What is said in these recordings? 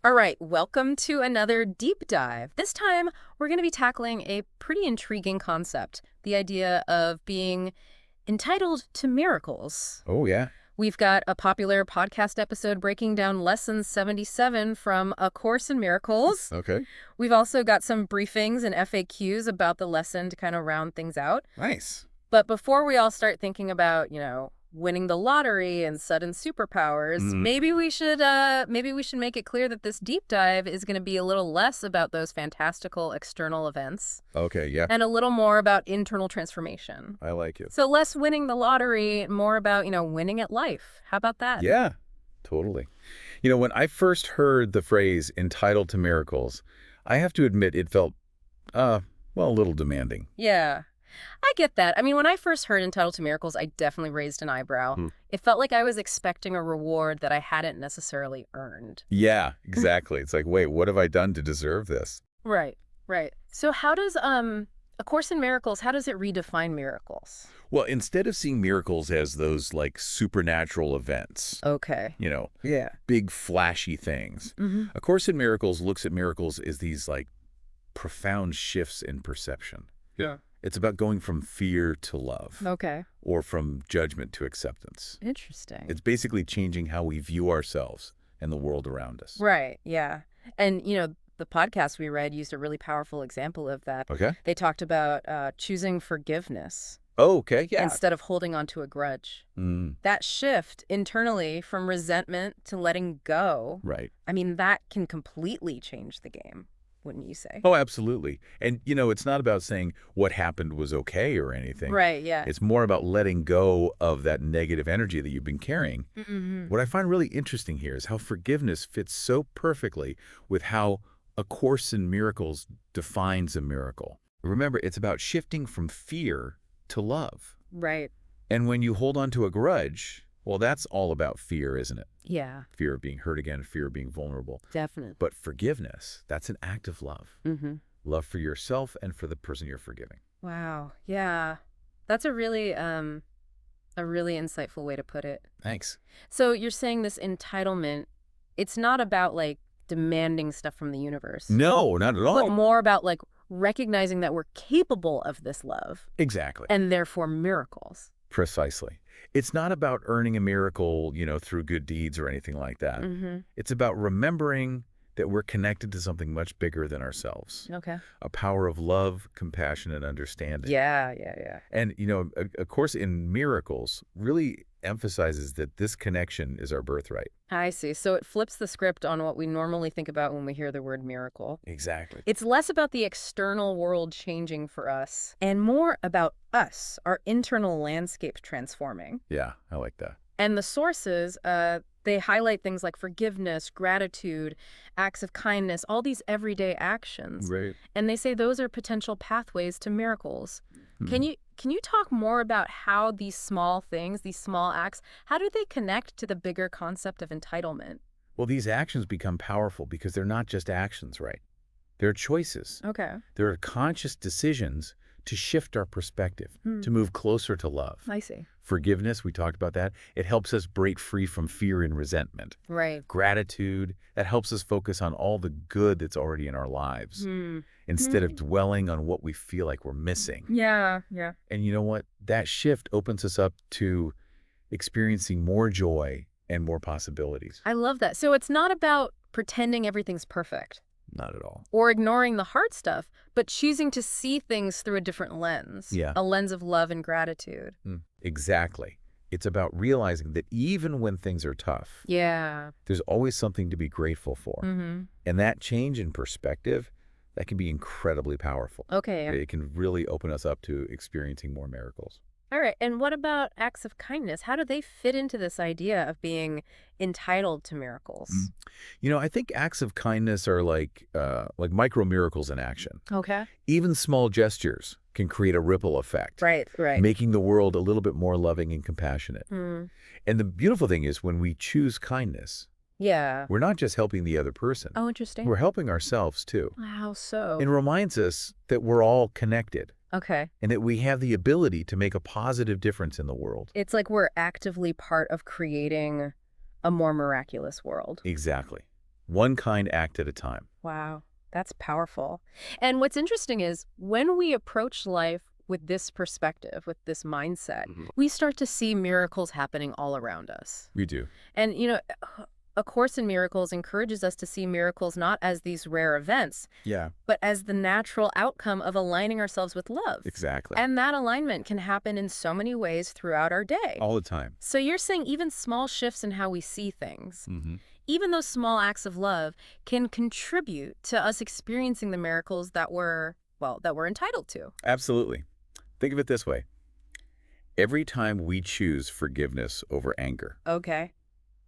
All right, welcome to another deep dive. This time, we're going to be tackling a pretty intriguing concept, the idea of being entitled to miracles. Oh, yeah. We've got a popular podcast episode breaking down Lesson 77 from A Course in Miracles. Okay. We've also got some briefings and FAQs about the lesson to kind of round things out. Nice. But before we all start thinking about, winning the lottery and sudden superpowers, maybe we should make it clear that this deep dive is going to be a little less about those fantastical external events Okay, yeah. and a little more about internal transformation. I like it. So less winning the lottery, more about, winning at life. How about that? Yeah, totally. When I first heard the phrase entitled to miracles, I have to admit it felt, a little demanding. Yeah. I get that. I mean, when I first heard Entitled to Miracles, I definitely raised an eyebrow. It felt like I was expecting a reward that I hadn't necessarily earned. Yeah, exactly. It's like, wait, what have I done to deserve this? Right, right. So how does A Course in Miracles, how does it redefine miracles? Well, instead of seeing miracles as those, supernatural events, Okay. Yeah. big flashy things, A Course in Miracles looks at miracles as these, profound shifts in perception. Yeah. It's about going from fear to love. Okay. Or from judgment to acceptance. Interesting. It's basically changing how we view ourselves and the world around us. Right, yeah. And, the podcast we read used a really powerful example of that. Okay. They talked about choosing forgiveness Oh, okay, yeah. instead of holding on to a grudge. That shift internally from resentment to letting go, Right. I mean, that can completely change the game, wouldn't you say? Oh, absolutely. And, it's not about saying what happened was okay or anything. Right, yeah. It's more about letting go of that negative energy that you've been carrying. What I find really interesting here is how forgiveness fits so perfectly with how A Course in Miracles defines a miracle. Remember, it's about shifting from fear to love. Right. And when you hold on to a grudge, well, that's all about fear, isn't it? Yeah, Fear of being hurt again, fear of being vulnerable. definitely. But forgiveness, that's an act of love. Love for yourself and for the person you're forgiving. Wow, yeah. That's a really insightful way to put it. Thanks. So you're saying this entitlement, it's not about demanding stuff from the universe. No, not at all. But more about recognizing that we're capable of this love Exactly. and therefore miracles. Precisely. It's not about earning a miracle, through good deeds or anything like that. It's about remembering that we're connected to something much bigger than ourselves. Okay. A power of love, compassion, and understanding. Yeah. And, A Course in Miracles really emphasizes that this connection is our birthright. I see. So it flips the script on what we normally think about when we hear the word miracle. Exactly. It's less about the external world changing for us and more about us, our internal landscape transforming. Yeah, I like that. And the sources, they highlight things like forgiveness, gratitude, acts of kindness, all these everyday actions. Right. And they say those are potential pathways to miracles. Can you talk more about how these small things, these small acts, how do they connect to the bigger concept of entitlement? Well, these actions become powerful because they're not just actions, right? They're choices. Okay. They're conscious decisions to shift our perspective, to move closer to love. I see. Forgiveness, we talked about that. It helps us break free from fear and resentment. Right. Gratitude, that helps us focus on all the good that's already in our lives instead of dwelling on what we feel like we're missing. Yeah. And you know what? That shift opens us up to experiencing more joy and more possibilities. I love that. So it's not about pretending everything's perfect Not at all. or ignoring the hard stuff, but choosing to see things through a different lens. Yeah. A lens of love and gratitude. Exactly. It's about realizing that even when things are tough, Yeah. there's always something to be grateful for. And that change in perspective, that can be incredibly powerful. Okay. It can really open us up to experiencing more miracles. All right. And what about acts of kindness? How do they fit into this idea of being entitled to miracles? I think acts of kindness are like micro miracles in action. Okay. Even small gestures can create a ripple effect. Right. Making the world a little bit more loving and compassionate. And the beautiful thing is when we choose kindness, Yeah. we're not just helping the other person. Oh, interesting. We're helping ourselves too. How so? It reminds us that we're all connected Okay. and that we have the ability to make a positive difference in the world. It's like we're actively part of creating a more miraculous world. Exactly. one kind act at a time. Wow, that's powerful. And what's interesting is when we approach life with this perspective, with this mindset, we start to see miracles happening all around us. We do. And, A Course in Miracles encourages us to see miracles not as these rare events, Yeah, but as the natural outcome of aligning ourselves with love. exactly. And that alignment can happen in so many ways throughout our day. All the time. So you're saying even small shifts in how we see things, Mm-hmm. even those small acts of love, can contribute to us experiencing the miracles that we're entitled to. Absolutely. Think of it this way. Every time we choose forgiveness over anger, Okay.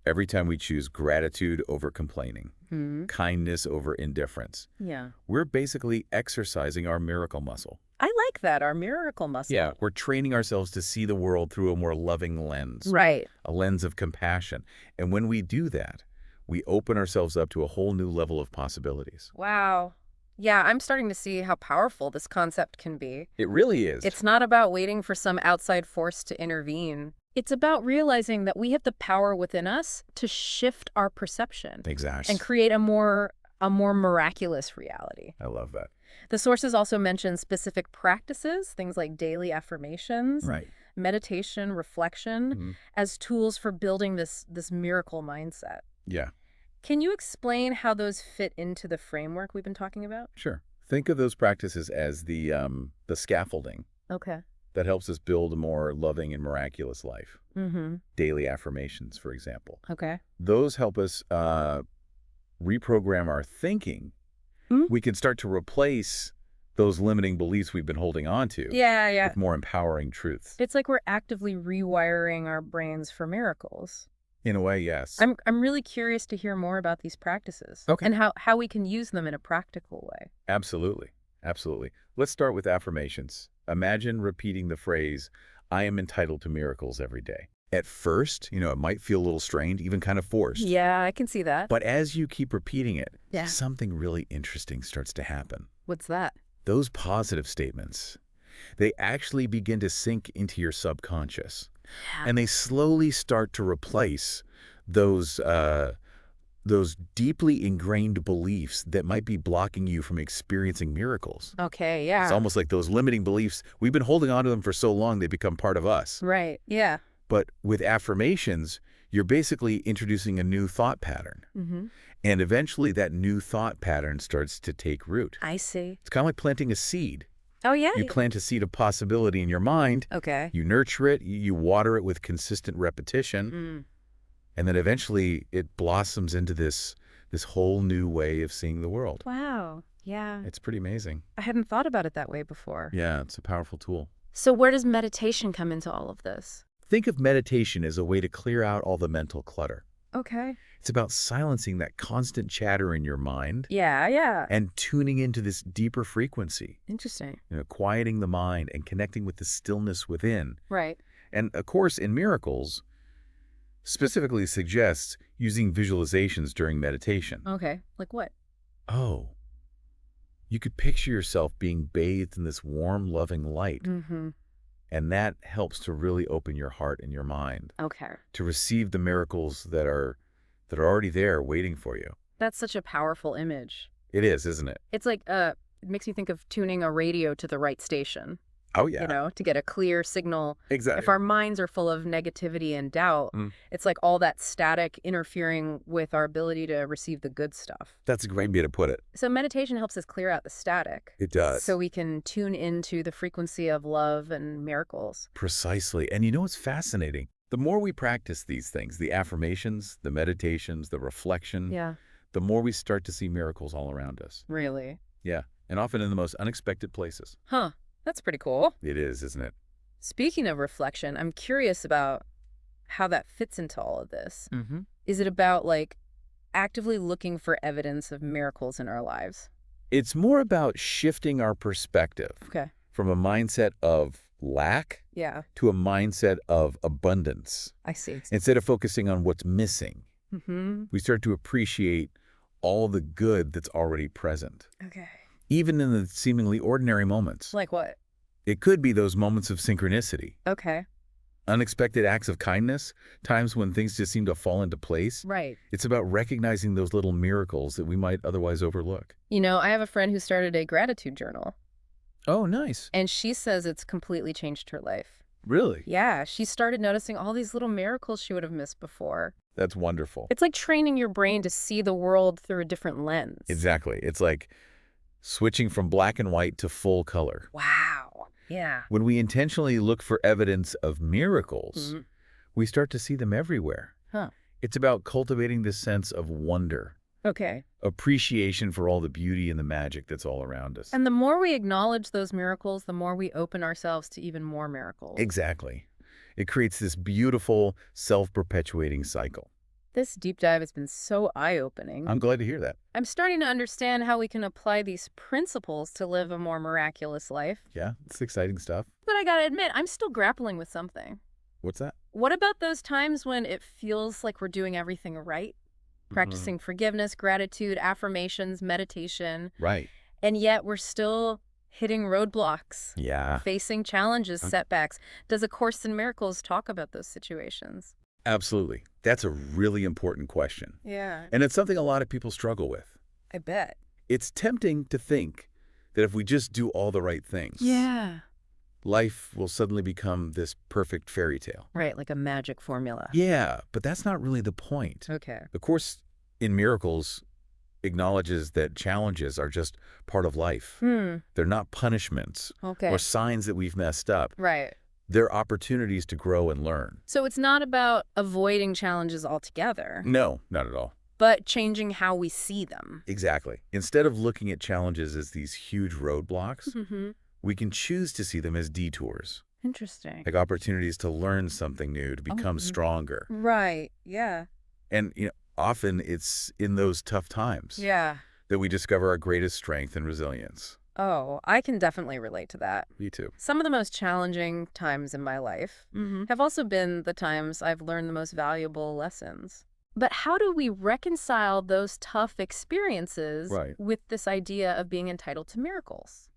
every time we choose gratitude over complaining, Hmm. kindness over indifference, Yeah. we're basically exercising our miracle muscle. I like that, our miracle muscle. Yeah, we're training ourselves to see the world through a more loving lens, Right. a lens of compassion. And when we do that, we open ourselves up to a whole new level of possibilities. Wow. Yeah, I'm starting to see how powerful this concept can be. It really is. It's not about waiting for some outside force to intervene. It's about realizing that we have the power within us to shift our perception Exactly. and create a more miraculous reality. I love that. The sources also mention specific practices, things like daily affirmations, Right. meditation, reflection, Mhm. as tools for building this miracle mindset. Yeah, Can you explain how those fit into the framework we've been talking about? sure. Think of those practices as the scaffolding Okay. that helps us build a more loving and miraculous life. Mm-hmm. Daily affirmations, for example. Okay. Those help us reprogram our thinking. We can start to replace those limiting beliefs we've been holding on to Yeah. with more empowering truths. It's like we're actively rewiring our brains for miracles. In a way, yes. I'm really curious to hear more about these practices. Okay. And how we can use them in a practical way. Absolutely. Absolutely. Let's start with affirmations. Imagine repeating the phrase, I am entitled to miracles every day. At first, it might feel a little strained, even kind of forced. Yeah, I can see that. But as you keep repeating it, Yeah. something really interesting starts to happen. What's that? Those positive statements, they actually begin to sink into your subconscious. Yeah. And they slowly start to replace those deeply ingrained beliefs that might be blocking you from experiencing miracles. Okay, yeah. It's almost like those limiting beliefs, we've been holding on to them for so long, they become part of us. Right, yeah. But with affirmations, you're basically introducing a new thought pattern. Mm-hmm. And eventually that new thought pattern starts to take root. I see. It's kind of like planting a seed. Oh, yeah? You plant a seed of possibility in your mind. Okay. You nurture it, you water it with consistent repetition, and then eventually it blossoms into this whole new way of seeing the world. Wow. Yeah. It's pretty amazing. I hadn't thought about it that way before. Yeah, it's a powerful tool. So where does meditation come into all of this? Think of meditation as a way to clear out all the mental clutter. Okay. It's about silencing that constant chatter in your mind Yeah. and tuning into this deeper frequency, Interesting. quieting the mind and connecting with the stillness within. Right. And A Course in Miracles specifically suggests using visualizations during meditation. Okay. Like what? Oh, you could picture yourself being bathed in this warm, loving light. Mm-hmm. And that helps to really open your heart and your mind Okay. to receive the miracles that are already there waiting for you. That's such a powerful image. It is, isn't it? It's like, it makes me think of tuning a radio to the right station. Oh, yeah. To get a clear signal. Exactly. If our minds are full of negativity and doubt, it's like all that static interfering with our ability to receive the good stuff. That's a great way to put it. So meditation helps us clear out the static. It does. So we can tune into the frequency of love and miracles. Precisely. And you know what's fascinating? The more we practice these things, the affirmations, the meditations, the reflection, Yeah. the more we start to see miracles all around us. Really? Yeah. And often in the most unexpected places. Huh. That's pretty cool. It is, isn't it? Speaking of reflection, I'm curious about how that fits into all of this. Mm-hmm. Is it about, like, actively looking for evidence of miracles in our lives? It's more about shifting our perspective Okay. from a mindset of lack Yeah. to a mindset of abundance. I see. Instead of focusing on what's missing, Mm-hmm. we start to appreciate all the good that's already present, Okay. even in the seemingly ordinary moments. Like what? It could be those moments of synchronicity. Okay. unexpected acts of kindness, times when things just seem to fall into place. Right. It's about recognizing those little miracles that we might otherwise overlook. I have a friend who started a gratitude journal, Oh, nice. and she says it's completely changed her life. Really? Yeah, she started noticing all these little miracles she would have missed before. That's wonderful. It's like training your brain to see the world through a different lens. Exactly. It's like switching from black and white to full color. Wow. Yeah. When we intentionally look for evidence of miracles, we start to see them everywhere. Huh. It's about cultivating this sense of wonder, Okay. appreciation for all the beauty and the magic that's all around us. And the more we acknowledge those miracles, the more we open ourselves to even more miracles. Exactly. It creates this beautiful, self-perpetuating cycle. This deep dive has been so eye-opening. I'm glad to hear that. I'm starting to understand how we can apply these principles to live a more miraculous life. Yeah, it's exciting stuff. But I gotta admit, I'm still grappling with something. What's that? What about those times when it feels like we're doing everything right? Practicing forgiveness, gratitude, affirmations, meditation, Right. and yet we're still hitting roadblocks, Yeah. facing challenges, setbacks. Does A Course in Miracles talk about those situations? Absolutely. That's a really important question. Yeah, And it's something a lot of people struggle with. I bet. It's tempting to think that if we just do all the right things, Yeah. life will suddenly become this perfect fairy tale. Right, like a magic formula. Yeah, but that's not really the point. Okay. The Course in Miracles acknowledges that challenges are just part of life. They're not punishments Okay. or signs that we've messed up. Right. They're opportunities to grow and learn. So it's not about avoiding challenges altogether, No, not at all. but changing how we see them. Exactly. Instead of looking at challenges as these huge roadblocks, we can choose to see them as detours, Interesting. like opportunities to learn something new, to become stronger. Right. Yeah. And often it's in those tough times Yeah. that we discover our greatest strength and resilience. Oh, I can definitely relate to that. Me too. Some of the most challenging times in my life have also been the times I've learned the most valuable lessons. But how do we reconcile those tough experiences with this idea of being entitled to miracles?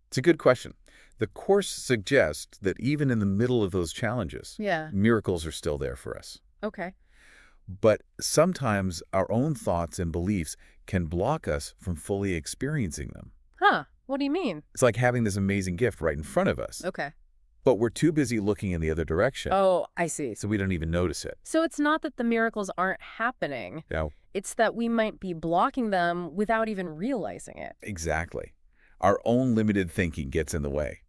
It's a good question. The Course suggests that even in the middle of those challenges, Yeah. miracles are still there for us. Okay. But sometimes our own thoughts and beliefs can block us from fully experiencing them. Huh. What do you mean? It's like having this amazing gift right in front of us, Okay. but we're too busy looking in the other direction, Oh, I see. so we don't even notice it. So it's not that the miracles aren't happening. Now, It's that we might be blocking them without even realizing it. exactly. Our own limited thinking gets in the way.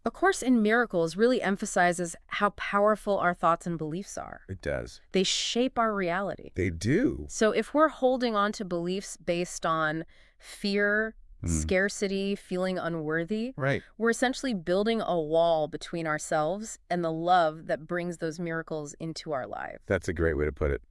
A Course in Miracles really emphasizes how powerful our thoughts and beliefs are. It does. They shape our reality. They do. So if we're holding on to beliefs based on fear, scarcity, feeling unworthy, Right. we're essentially building a wall between ourselves and the love that brings those miracles into our lives. That's a great way to put it.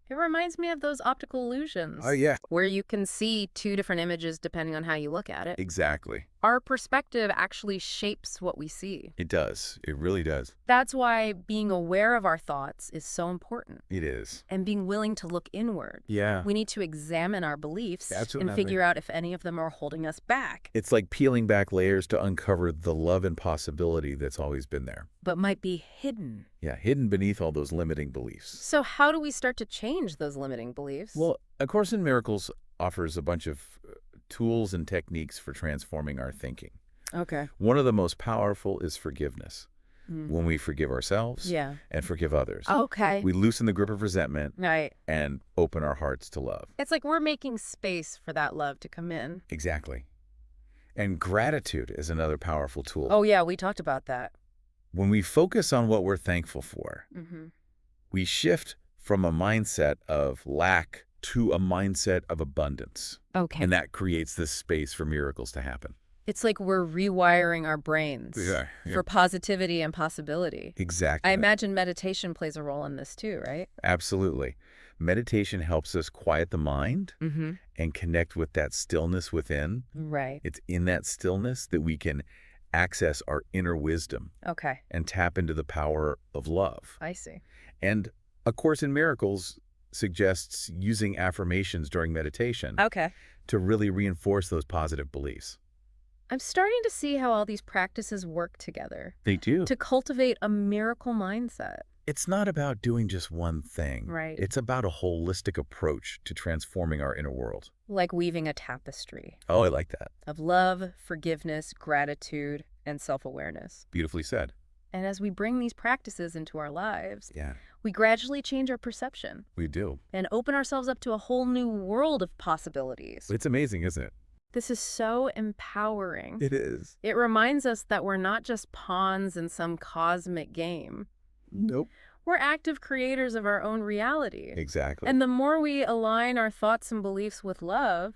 It reminds me of those optical illusions. Oh, yeah. Where you can see two different images depending on how you look at it. Exactly. Our perspective actually shapes what we see. It does. It really does. That's why being aware of our thoughts is so important. It is. And being willing to look inward. Yeah. We need to examine our beliefs That's what and I figure out if any of them are holding us back, It's like peeling back layers to uncover the love and possibility that's always been there. but might be hidden. Yeah, hidden beneath all those limiting beliefs. So how do we start to change those limiting beliefs? Well, A Course in Miracles offers a bunch of tools and techniques for transforming our thinking. Okay. One of the most powerful is forgiveness. When we forgive ourselves Yeah. and forgive others, Okay. we loosen the grip of resentment Right. and open our hearts to love. It's like we're making space for that love to come in. Exactly. And gratitude is another powerful tool. Oh, yeah, we talked about that. When we focus on what we're thankful for, we shift from a mindset of lack to a mindset of abundance. Okay. And that creates this space for miracles to happen. It's like we're rewiring our brains Yeah. for positivity and possibility. Exactly. I imagine meditation plays a role in this too, right? Absolutely. Meditation helps us quiet the mind and connect with that stillness within. Right. It's in that stillness that we can access our inner wisdom Okay. and tap into the power of love. I see. And A Course in Miracles suggests using affirmations during meditation Okay. to really reinforce those positive beliefs. I'm starting to see how all these practices work together They do. to cultivate a miracle mindset. It's not about doing just one thing. Right. It's about a holistic approach to transforming our inner world. Like weaving a tapestry Oh, I like that. of love, forgiveness, gratitude, and self-awareness. Beautifully said. And as we bring these practices into our lives, Yeah, we gradually change our perception we do. and open ourselves up to a whole new world of possibilities. It's amazing, isn't it? This is so empowering. It is. It reminds us that we're not just pawns in some cosmic game. Nope. We're active creators of our own reality. Exactly. And the more we align our thoughts and beliefs with love,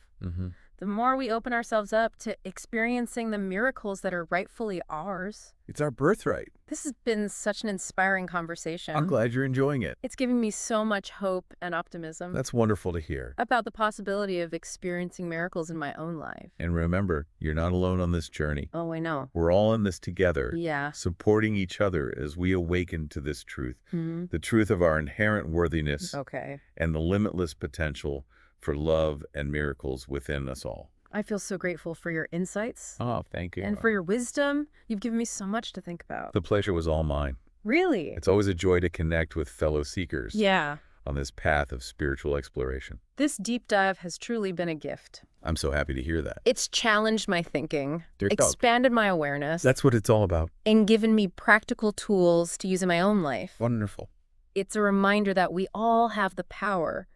the more we open ourselves up to experiencing the miracles that are rightfully ours. It's our birthright. This has been such an inspiring conversation. I'm glad you're enjoying it. It's giving me so much hope and optimism That's wonderful to hear. about the possibility of experiencing miracles in my own life. And remember, you're not alone on this journey. Oh, I know. We're all in this together, Yeah. supporting each other as we awaken to this truth, the truth of our inherent worthiness Okay. and the limitless potential for love and miracles within us all. I feel so grateful for your insights Oh, thank you. and for your wisdom. You've given me so much to think about. The pleasure was all mine. Really? It's always a joy to connect with fellow seekers Yeah. on this path of spiritual exploration. This deep dive has truly been a gift. I'm so happy to hear that. It's challenged my thinking, Dear dog. expanded my awareness, That's what it's all about. and given me practical tools to use in my own life. Wonderful. It's a reminder that we all have the power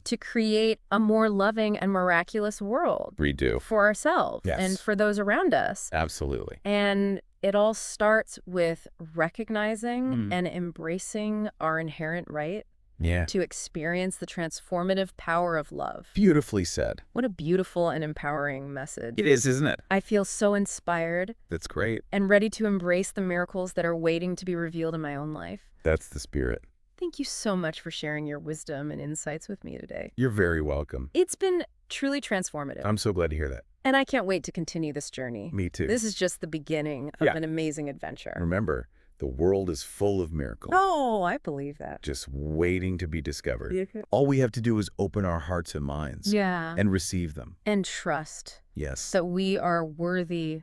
to create a more loving and miraculous world We do. for ourselves Yes. and for those around us. Absolutely. And it all starts with recognizing and embracing our inherent right Yeah. to experience the transformative power of love. Beautifully said. What a beautiful and empowering message. It is, isn't it? I feel so inspired That's great. and ready to embrace the miracles that are waiting to be revealed in my own life. That's the spirit. Thank you so much for sharing your wisdom and insights with me today. You're very welcome. It's been truly transformative, I'm so glad to hear that. and I can't wait to continue this journey. Me too. This is just the beginning of Yeah. an amazing adventure. Remember, the world is full of miracles, Oh, I believe that. just waiting to be discovered. All we have to do is open our hearts and minds Yeah. and receive them. And trust Yes. that we are worthy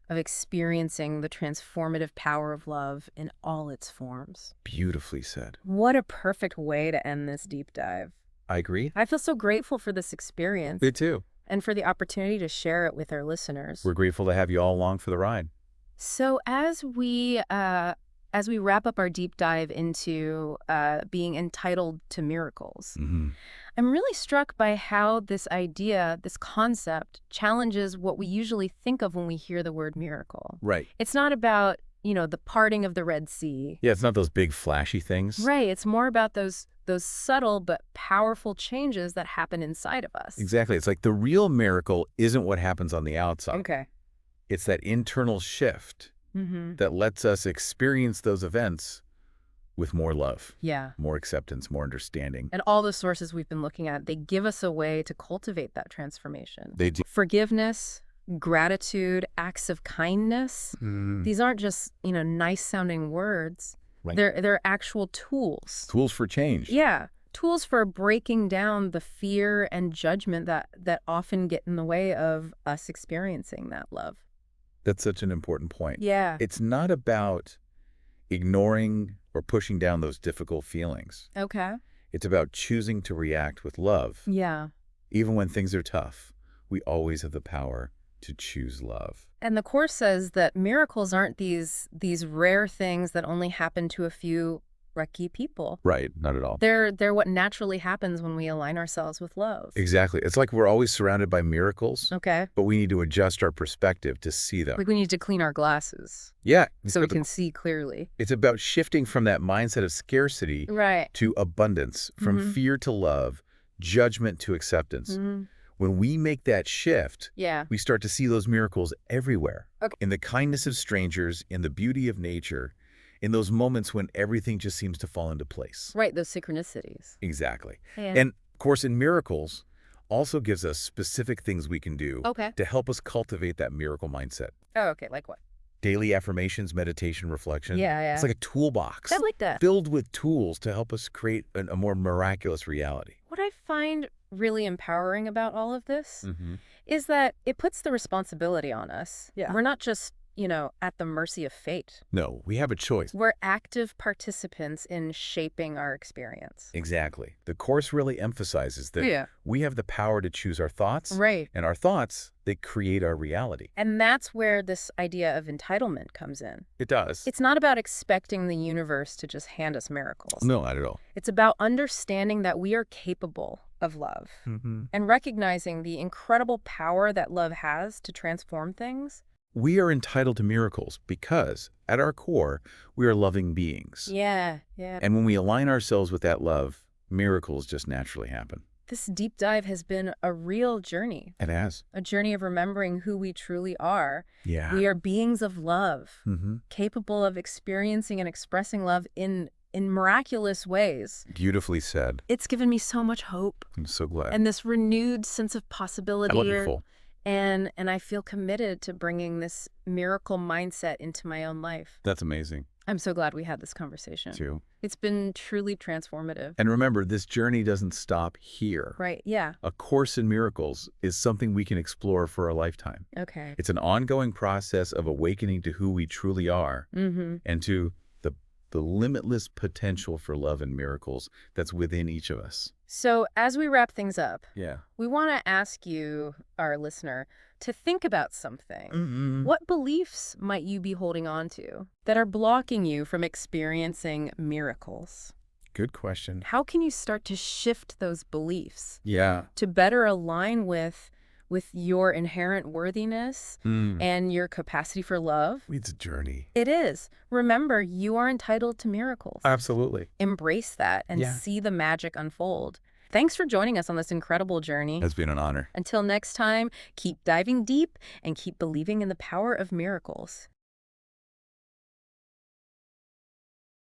of experiencing the transformative power of love in all its forms. Beautifully said. What a perfect way to end this deep dive. I agree. I feel so grateful for this experience Me too. and for the opportunity to share it with our listeners. We're grateful to have you all along for the ride. So as we wrap up our deep dive into being entitled to miracles, I'm really struck by how this idea, this concept, challenges what we usually think of when we hear the word miracle. Right. It's not about, the parting of the Red Sea. Yeah, it's not those big flashy things. Right. It's more about those subtle but powerful changes that happen inside of us. Exactly. It's like the real miracle isn't what happens on the outside. Okay. It's that internal shift that lets us experience those events with more love, Yeah. more acceptance, more understanding. And all the sources we've been looking at, they give us a way to cultivate that transformation. They do. Forgiveness, gratitude, acts of kindness. Mm. These aren't just, nice sounding words. Right. They're actual tools. Tools for change. Yeah. Tools for breaking down the fear and judgment that often get in the way of us experiencing that love. That's such an important point. Yeah. It's not about ignoring or pushing down those difficult feelings. Okay. It's about choosing to react with love. Yeah. Even when things are tough, we always have the power to choose love. And the Course says that miracles aren't these rare things that only happen to a few lucky people. Right, not at all. They're what naturally happens when we align ourselves with love. Exactly. It's like we're always surrounded by miracles, Okay. but we need to adjust our perspective to see them. Like we need to clean our glasses Yeah. so we can see clearly. It's about shifting from that mindset of scarcity Right. to abundance, from fear to love, judgment to acceptance. When we make that shift, Yeah. we start to see those miracles everywhere. Okay. In the kindness of strangers, in the beauty of nature, in those moments when everything just seems to fall into place. Right. Those synchronicities. Exactly. Yeah. And of course, in Miracles also gives us specific things we can do Okay. to help us cultivate that miracle mindset. Oh, okay. Like what? Daily affirmations, meditation, reflection. Yeah, yeah. It's like a toolbox I like that. filled with tools to help us create a more miraculous reality. What I find really empowering about all of this is that it puts the responsibility on us. Yeah. We're not just, at the mercy of fate. No, we have a choice. We're active participants in shaping our experience. Exactly. The Course really emphasizes that we have the power to choose our thoughts. Right. And our thoughts, they create our reality. And that's where this idea of entitlement comes in. It does. It's not about expecting the universe to just hand us miracles. No, not at all. It's about understanding that we are capable of love and recognizing the incredible power that love has to transform things. We are entitled to miracles because, at our core, we are loving beings. Yeah. And when we align ourselves with that love, miracles just naturally happen. This deep dive has been a real journey. It has. A journey of remembering who we truly are. Yeah. We are beings of love, capable of experiencing and expressing love in miraculous ways. Beautifully said. It's given me so much hope. I'm so glad. And this renewed sense of possibility. Wonderful. And I feel committed to bringing this miracle mindset into my own life. That's amazing. I'm so glad we had this conversation. Too. It's been truly transformative. And remember, this journey doesn't stop here. Right, yeah. A Course in Miracles is something we can explore for a lifetime. Okay. It's an ongoing process of awakening to who we truly are and to the limitless potential for love and miracles that's within each of us. So as we wrap things up, Yeah. we want to ask you, our listener, to think about something. What beliefs might you be holding on to that are blocking you from experiencing miracles? Good question. How can you start to shift those beliefs Yeah. to better align with your inherent worthiness and your capacity for love? It's a journey. It is. Remember, you are entitled to miracles. Absolutely. Embrace that and see the magic unfold. Thanks for joining us on this incredible journey. It's been an honor. Until next time, keep diving deep and keep believing in the power of miracles.